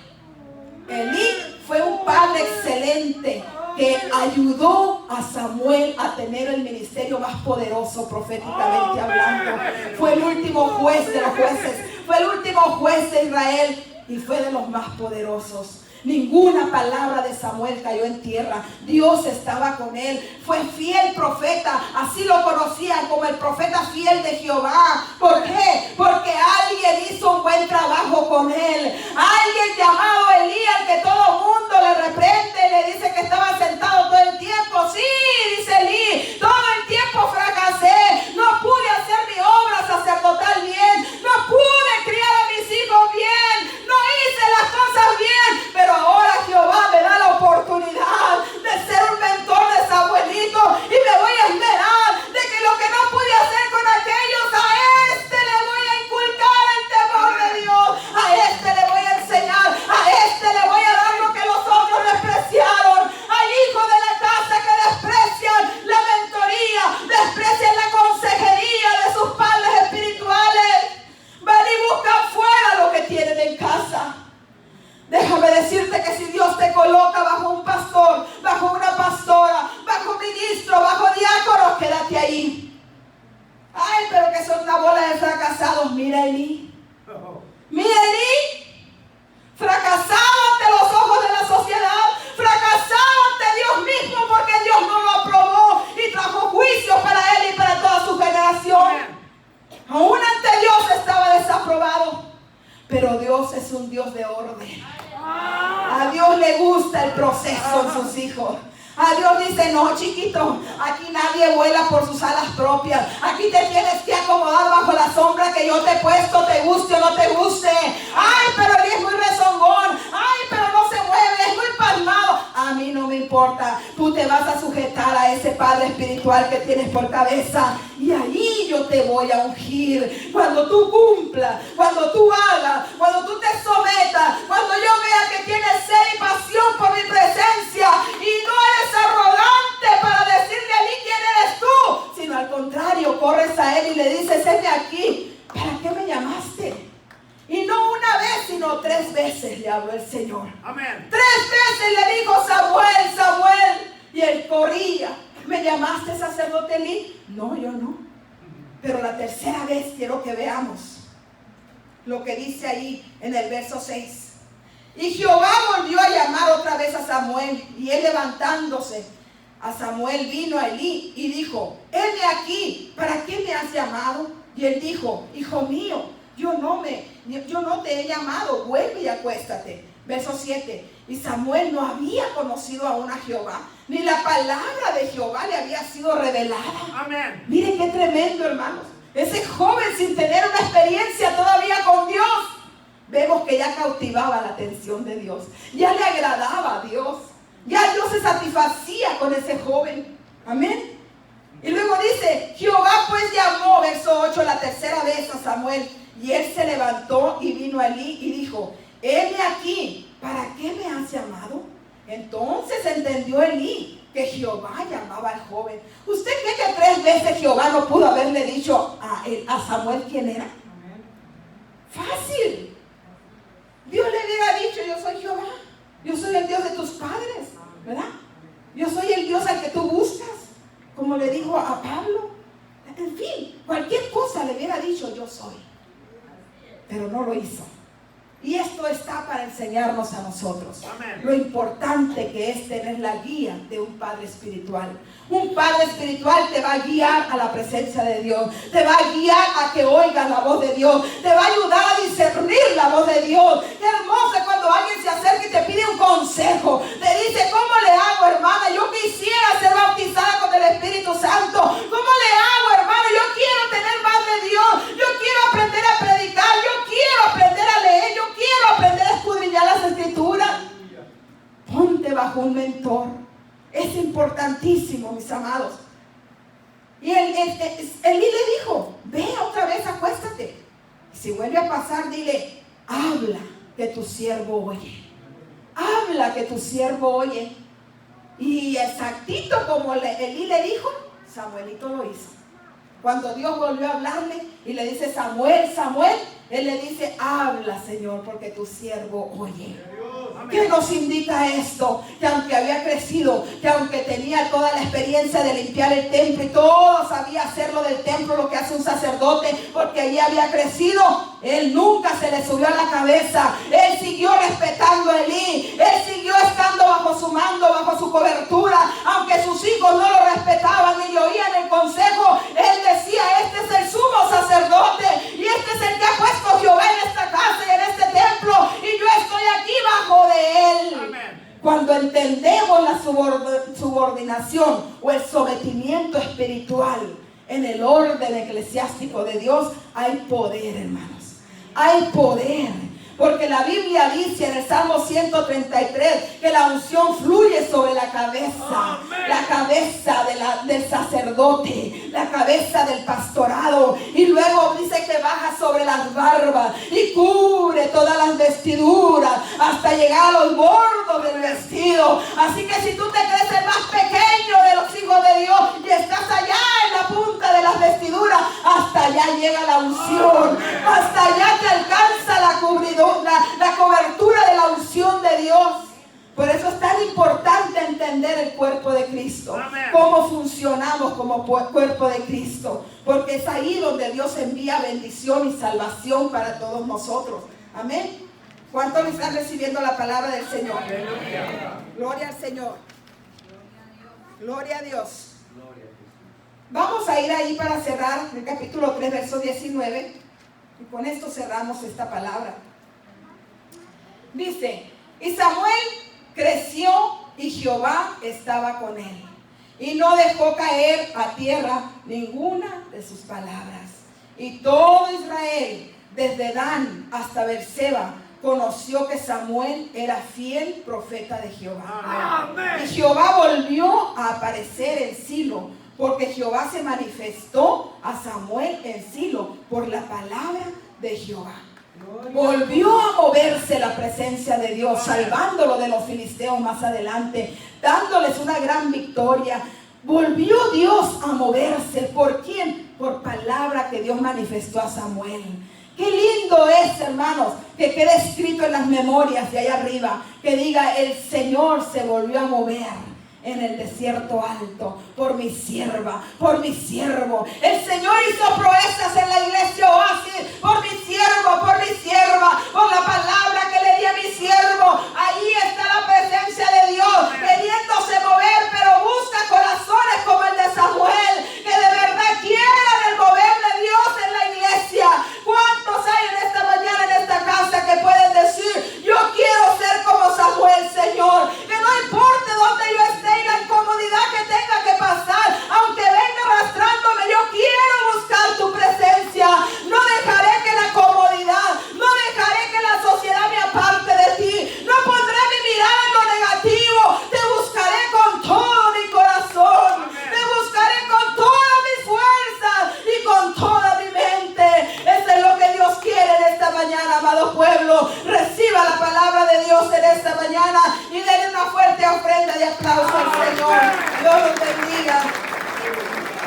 Elí fue un padre excelente que ayudó a Samuel a tener el ministerio más poderoso proféticamente hablando. Fue el último juez de los jueces, fue el último juez de Israel y fue de los más poderosos. Ninguna palabra de Samuel cayó en tierra. Dios estaba con él. Fue fiel profeta. Así lo conocían como el profeta fiel de Jehová. ¿Por qué? Porque alguien hizo un buen trabajo con él. Alguien llamado Elías, que todo el mundo le reprende, le dice que estaba sentado todo el tiempo. Sí, dice Elí, todo el tiempo fracasé. No pude hacer mi obra sacerdotal bien. No pude criar a mis hijos bien. No hice las cosas bien. Pero ahora Jehová me da la oportunidad de ser un mentor de Samuelito y me voy a esmerar de que lo que no pude hacer con aquellos, a este le voy a inculcar el temor de Dios, a este le voy a enseñar, a este le voy a dar lo que los otros despreciaron, al hijo de la casa que desprecian la mentoría, desprecian la consejería de sus padres espirituales, van y buscan fuera lo que tienen en casa. Déjame decirte que si Dios te coloca bajo un pastor, bajo una pastora, bajo un ministro, bajo diáconos, quédate ahí. Ay, pero que son una bola de fracasados. Mira Elí. Mira Elí. Fracasado ante los ojos de la sociedad. Fracasado ante Dios mismo porque Dios no lo aprobó y trajo juicios para él y para toda su generación. Aún ante Dios estaba desaprobado. Pero Dios es un Dios de orden. A Dios le gusta el proceso en sus hijos. A Dios dice, no, chiquito, aquí nadie vuela por sus alas propias. Aquí te tienes que acomodar bajo la sombra que yo te he puesto, te guste o no te guste. Ay, pero él es muy rezongón. Ay, pero no se mueve, es muy palmado. A mí no me importa. Tú te vas a sujetar a ese Padre espiritual que tienes por cabeza. Y ahí yo te voy a ungir. Cuando tú cumplas, cuando tú hagas, cuando tú te sometas, cuando yo vea que tienes sed y pasión por mi presencia y no eres arrogante para decirle a mí quién eres tú, sino al contrario, corres a él y le dices, heme aquí, ¿para qué me llamaste? Y no una vez, sino 3 veces le habló el Señor. Amén. 3 veces le dijo Samuel, Samuel, y él corría. ¿Me llamaste sacerdote Elí? No, yo no. Pero la tercera vez quiero que veamos lo que dice ahí en el verso 6. Y Jehová volvió a llamar otra vez a Samuel, y él levantándose a Samuel vino a Elí y dijo, heme aquí, ¿para qué me has llamado? Y él dijo, hijo mío, yo no te he llamado, vuelve y acuéstate. Verso 7. Y Samuel no había conocido aún a Jehová, ni la palabra de Jehová le había sido revelada. Amén. Miren qué tremendo, hermanos. Ese joven sin tener una experiencia todavía con Dios, vemos que ya cautivaba la atención de Dios. Ya le agradaba a Dios. Ya Dios se satisfacía con ese joven. Amén. Y luego dice, Jehová pues llamó, verso 8, la tercera vez a Samuel. Y él se levantó y vino a Elí y dijo, heme aquí, ¿para qué me has llamado? Entonces entendió Elí que Jehová llamaba al joven. ¿Usted cree que 3 veces Jehová no pudo haberle dicho a Samuel quién era? Fácil. Dios le hubiera dicho, yo soy Jehová, yo soy el Dios de tus padres, ¿verdad? Yo soy el Dios al que tú buscas, como le dijo a Pablo. En fin, cualquier cosa le hubiera dicho, yo soy. Pero no lo hizo. Y esto está para enseñarnos a nosotros. Amén. Lo importante que es tener la guía de un padre espiritual. Un padre espiritual te va a guiar a la presencia de Dios. Te va a guiar a que oigas la voz de Dios. Te va a ayudar a discernir la voz de Dios. Qué hermoso es cuando alguien se acerca y te pide un consejo. Te dice, ¿cómo le hago, hermana? Yo quisiera ser bautizada con el Espíritu Santo. ¿Cómo le hago, hermano? Yo quiero tener más de Dios. Yo quiero aprender a predicar. Yo quiero aprender a leer. Yo quiero aprender a escudriñar las Escrituras. Ponte bajo un mentor. Es importantísimo, mis amados. Y Elí le dijo, ve otra vez, acuéstate. Y si vuelve a pasar, dile, habla que tu siervo oye. Habla que tu siervo oye. Y exactito como Elí le dijo, Samuelito lo hizo. Cuando Dios volvió a hablarle y le dice, Samuel, Samuel, él le dice, habla, Señor, porque tu siervo oye. ¿Qué nos indica esto? Que aunque había crecido, que aunque tenía toda la experiencia de limpiar el templo y todo sabía hacerlo del templo, lo que hace un sacerdote, porque allí había crecido, él nunca se le subió a la cabeza. Él siguió respetando a Elí. Él siguió estando bajo su mando, bajo su cobertura. Aunque sus hijos no lo respetaban ni le oían el consejo, él decía, este es el sumo sacerdote y este es el que ha puesto Jehová en esta casa y en este templo, y yo estoy aquí bajo de él. Amén. Cuando entendemos la subordinación o el sometimiento espiritual en el orden eclesiástico de Dios, hay poder, hermanos. Hay poder. Porque la Biblia dice en el Salmo 133 que la unción fluye sobre la cabeza. Amén. La cabeza del sacerdote, la cabeza del pastorado. Y luego dice que baja sobre las barbas y cubre todas las vestiduras hasta llegar a los bordos del vestido. Así que si tú te crees el más pequeño de los hijos de Dios y estás allá en la punta de las vestiduras, hasta allá llega la unción. Hasta allá te alcanza la cobertura de la unción de Dios. Por eso es tan importante entender el cuerpo de Cristo. Amén. Cómo funcionamos como cuerpo de Cristo. Porque es ahí donde Dios envía bendición y salvación para todos nosotros. Amén. ¿Cuántos están recibiendo la palabra del Señor? Aleluya. Gloria al Señor. Gloria a Dios. Vamos a ir ahí para cerrar el capítulo 3, verso 19. Y con esto cerramos esta palabra. Dice, y Samuel creció y Jehová estaba con él. Y no dejó caer a tierra ninguna de sus palabras. Y todo Israel, desde Dan hasta Berseba, conoció que Samuel era fiel profeta de Jehová. Amén. Y Jehová volvió a aparecer en Silo, porque Jehová se manifestó a Samuel en Silo por la palabra de Jehová. Volvió a moverse la presencia de Dios, salvándolo de los filisteos más adelante, dándoles una gran victoria. Volvió Dios a moverse. ¿Por quién? Por palabra que Dios manifestó a Samuel. Qué lindo es, hermanos, que quede escrito en las memorias de allá arriba, que diga, el Señor se volvió a mover en el desierto alto, por mi sierva, por mi siervo. El Señor hizo proezas en la iglesia Oasis, por mi siervo, por mi sierva, por la palabra que le di a mi siervo. Ahí está la presencia de Dios, queriéndose mover, pero busca corazones como el de Samuel, que de verdad quieran el mover de Dios en la iglesia. ¿Cuántos hay en esta mañana, en esta casa, que pueden decir, yo quiero ser como Samuel, Señor? Que no importe dónde yo esté y la incomodidad que tenga que pasar, aunque venga arrastrándome, yo quiero buscar tu presencia. No dejaré que la comodidad, no dejaré que la sociedad me aparte de ti. No pondré mi mirada en lo negativo. Te buscaré con todo mi corazón. Te buscaré con todas mis fuerzas y con toda mi mente. Eso es lo que Dios quiere en esta mañana, amado pueblo. Reciba la palabra de Dios en esta mañana y denle una fuerte ofrenda de aplauso al Señor. Dios los bendiga.